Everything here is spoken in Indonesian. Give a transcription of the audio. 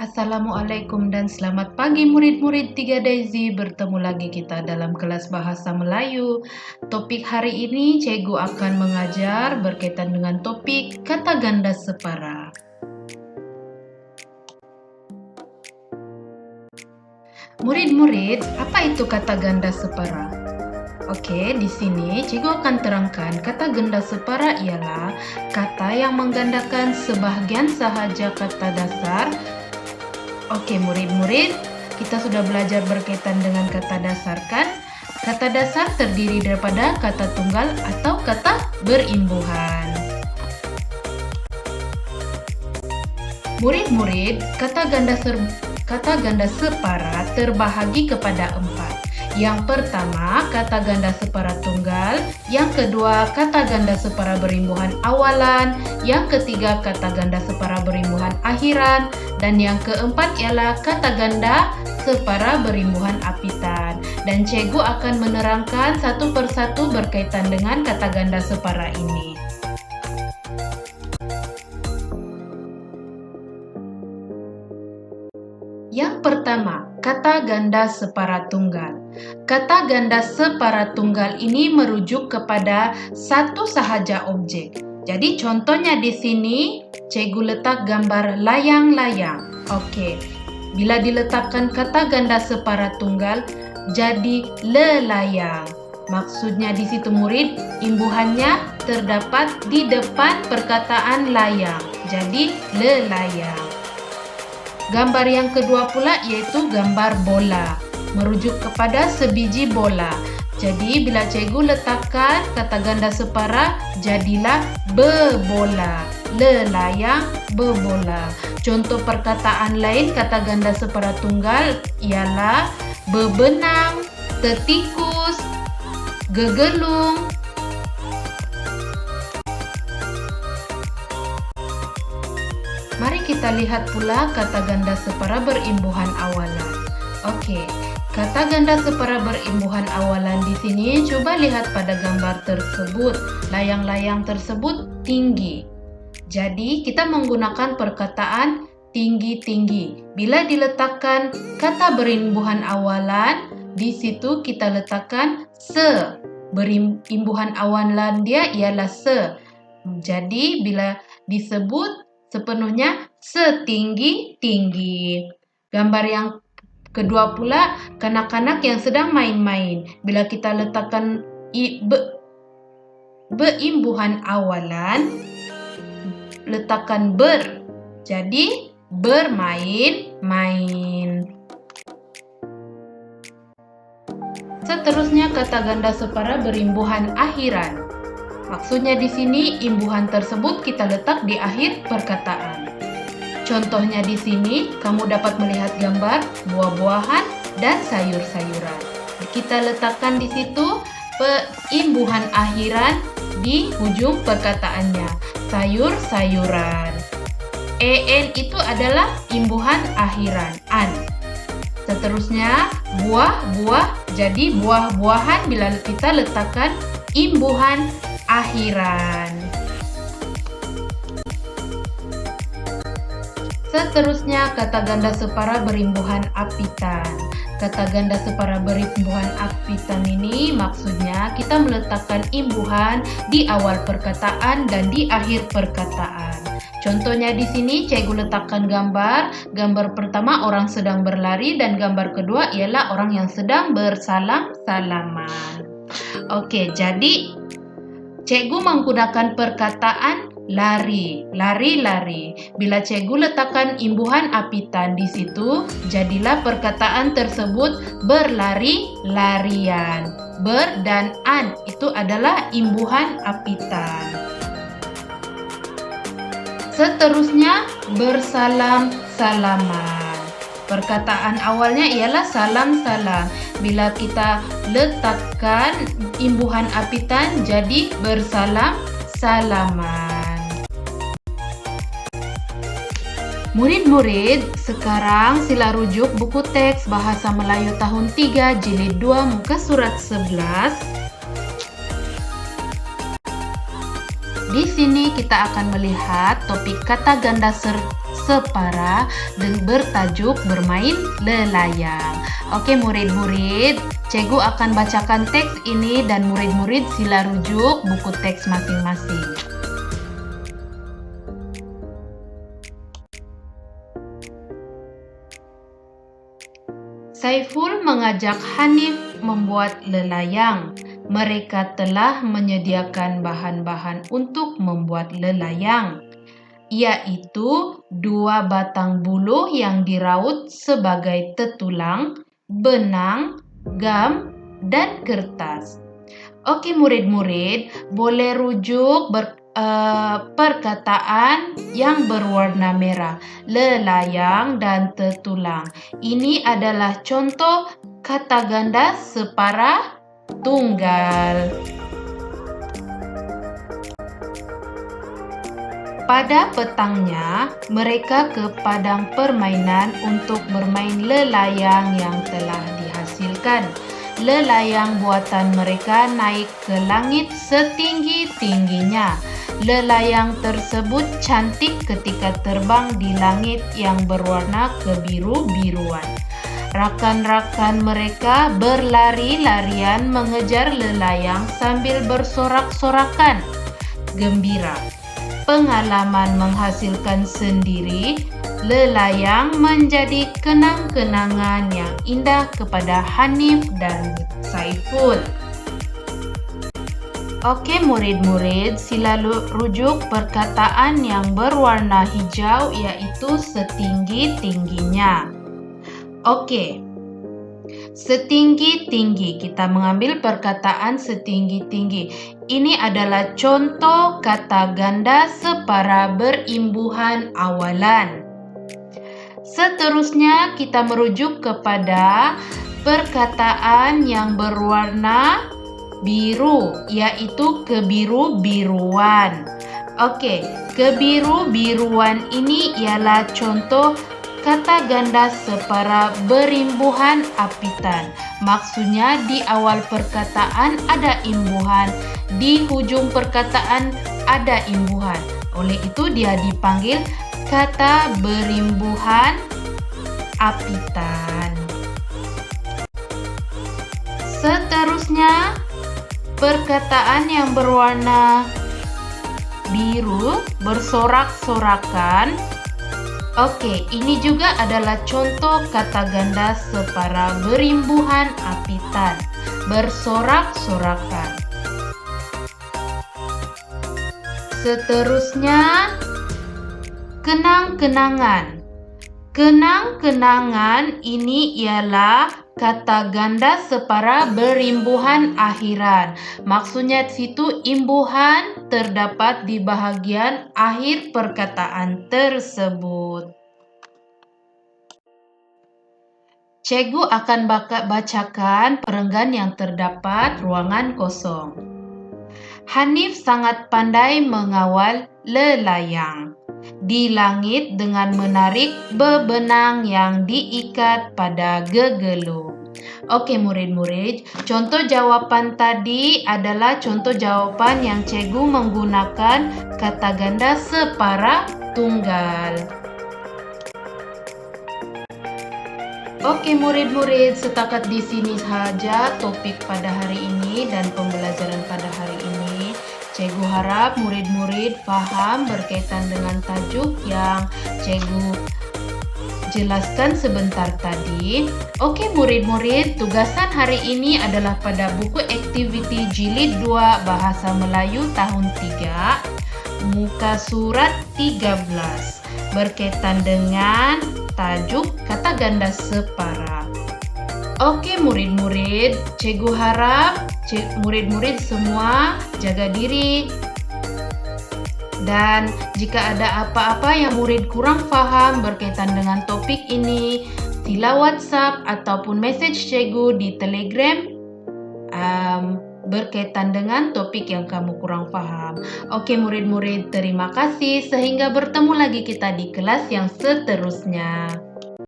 Assalamualaikum dan selamat pagi murid-murid 3 Daisy. Bertemu lagi kita dalam kelas Bahasa Melayu. Topik hari ini Cikgu akan mengajar berkaitan dengan topik kata ganda separa. Murid-murid, apa itu kata ganda separa? Oke, di sini Cikgu akan terangkan kata ganda separa ialah kata yang menggandakan sebahagian sahaja kata dasar. Oke, murid-murid, kita sudah belajar berkaitan dengan kata dasar kan? Kata dasar terdiri daripada kata tunggal atau kata berimbuhan. Murid-murid, kata ganda separa terbahagi kepada 4. Yang pertama, kata ganda separa tunggal. Yang kedua, kata ganda separa berimbuhan awalan. Yang ketiga, kata ganda separa berimbuhan akhiran. Dan yang keempat ialah kata ganda separa berimbuhan apitan. Dan Cikgu akan menerangkan satu persatu berkaitan dengan kata ganda separa ini. Yang pertama, kata ganda separa tunggal. Kata ganda separa tunggal ini merujuk kepada satu sahaja objek. Jadi contohnya di sini, Cikgu letak gambar layang-layang. Oke, bila diletakkan kata ganda separa tunggal, jadi lelayang. Maksudnya di situ murid, imbuhannya terdapat di depan perkataan layang. Jadi lelayang. Gambar yang kedua pula yaitu gambar bola, merujuk kepada sebiji bola. Jadi bila Cikgu letakkan kata ganda separa, jadilah bebola, lelayang bebola. Contoh perkataan lain kata ganda separa tunggal ialah bebenang, tertikus, gegelung. Mari kita lihat pula kata ganda separa berimbuhan awalan. Oke, kata ganda separa berimbuhan awalan di sini coba lihat pada gambar tersebut. Layang-layang tersebut tinggi. Jadi kita menggunakan perkataan tinggi-tinggi. Bila diletakkan kata berimbuhan awalan, di situ kita letakkan se. Berimbuhan awalan dia ialah se. Jadi bila disebut sepenuhnya setinggi-tinggi. Gambar yang kedua pula, kanak-kanak yang sedang main-main. Bila kita letakkan beimbuhan awalan, letakkan ber. Jadi bermain-main. Seterusnya kata ganda separa berimbuhan akhiran. Maksudnya di sini imbuhan tersebut kita letak di akhir perkataan. Contohnya di sini kamu dapat melihat gambar buah-buahan dan sayur-sayuran. Kita letakkan di situ imbuhan akhiran di ujung perkataannya. Sayur-sayuran. En itu adalah imbuhan akhiran, an. Seterusnya buah-buah, jadi buah-buahan bila kita letakkan imbuhan akhiran. Seterusnya kata ganda separa berimbuhan apitan. Kata ganda separa berimbuhan apitan ini maksudnya kita meletakkan imbuhan di awal perkataan dan di akhir perkataan. Contohnya di sini Cikgu letakkan gambar pertama orang sedang berlari dan gambar kedua ialah orang yang sedang bersalam-salaman. Oke, jadi Cikgu menggunakan perkataan lari, lari-lari. Bila Cikgu letakkan imbuhan apitan di situ, jadilah perkataan tersebut berlari-larian. Ber dan an itu adalah imbuhan apitan. Seterusnya bersalam-salaman. Perkataan awalnya ialah salam-salam. Bila kita letakkan imbuhan apitan jadi bersalam-salaman. Murid-murid, sekarang sila rujuk buku teks Bahasa Melayu tahun 3 jilid 2 muka surat 11. Di sini kita akan melihat topik kata ganda separa dan bertajuk bermain lelayang. Oke murid-murid, Cikgu akan bacakan teks ini dan murid-murid sila rujuk buku teks masing-masing. Saiful mengajak Hanif membuat lelayang. Mereka telah menyediakan bahan-bahan untuk membuat lelayang, yaitu 2 batang buluh yang diraut sebagai tetulang, benang, gam, dan kertas. Oke murid-murid, boleh rujuk perkataan yang berwarna merah, lelayang dan tetulang. Ini adalah contoh kata ganda separa tunggal. Pada petangnya, mereka ke padang permainan untuk bermain lelayang yang telah dihasilkan. Lelayang buatan mereka naik ke langit setinggi-tingginya. Lelayang tersebut cantik ketika terbang di langit yang berwarna kebiru-biruan. Rakan-rakan mereka berlari-larian mengejar lelayang sambil bersorak-sorakan gembira. Pengalaman menghasilkan sendiri lelayang menjadi kenang-kenangan yang indah kepada Hanif dan Saiful. Oke murid-murid, sila rujuk perkataan yang berwarna hijau yaitu setinggi-tingginya. Oke, setinggi-tinggi, kita mengambil perkataan setinggi-tinggi. Ini adalah contoh kata ganda separa berimbuhan awalan. Seterusnya kita merujuk kepada perkataan yang berwarna biru, yaitu kebiru-biruan. Oke, kebiru-biruan ini ialah contoh kata ganda separa berimbuhan apitan. Maksudnya di awal perkataan ada imbuhan, di hujung perkataan ada imbuhan. Oleh itu dia dipanggil kata berimbuhan apitan. Seterusnya, perkataan yang berwarna biru bersorak-sorakan. Oke, ini juga adalah contoh kata ganda separa berimbuhan apitan, bersorak-sorakan. Seterusnya, kenang-kenangan. Kenang-kenangan ini ialah kata ganda separa berimbuhan akhiran. Maksudnya situ imbuhan terdapat di bahagian akhir perkataan tersebut. Cikgu akan bacakan perenggan yang terdapat ruangan kosong. Hanif sangat pandai mengawal lelayang di langit dengan menarik bebenang yang diikat pada gegelung. Oke murid-murid, contoh jawapan tadi adalah contoh jawapan yang cikgu menggunakan kata ganda separa tunggal. Oke murid-murid, setakat di sini saja topik pada hari ini dan pembelajaran pada hari ini. Cikgu harap murid-murid paham berkaitan dengan tajuk yang cikgu jelaskan sebentar tadi. Oke murid-murid, tugasan hari ini adalah pada buku aktiviti jilid 2 Bahasa Melayu tahun 3, muka surat 13, berkaitan dengan tajuk kata ganda separa. Oke murid-murid, cikgu harap murid-murid semua jaga diri. Dan jika ada apa-apa yang murid kurang paham berkaitan dengan topik ini, sila WhatsApp ataupun message cikgu di Telegram berkaitan dengan topik yang kamu kurang paham. Oke murid-murid, terima kasih. Sehingga bertemu lagi kita di kelas yang seterusnya.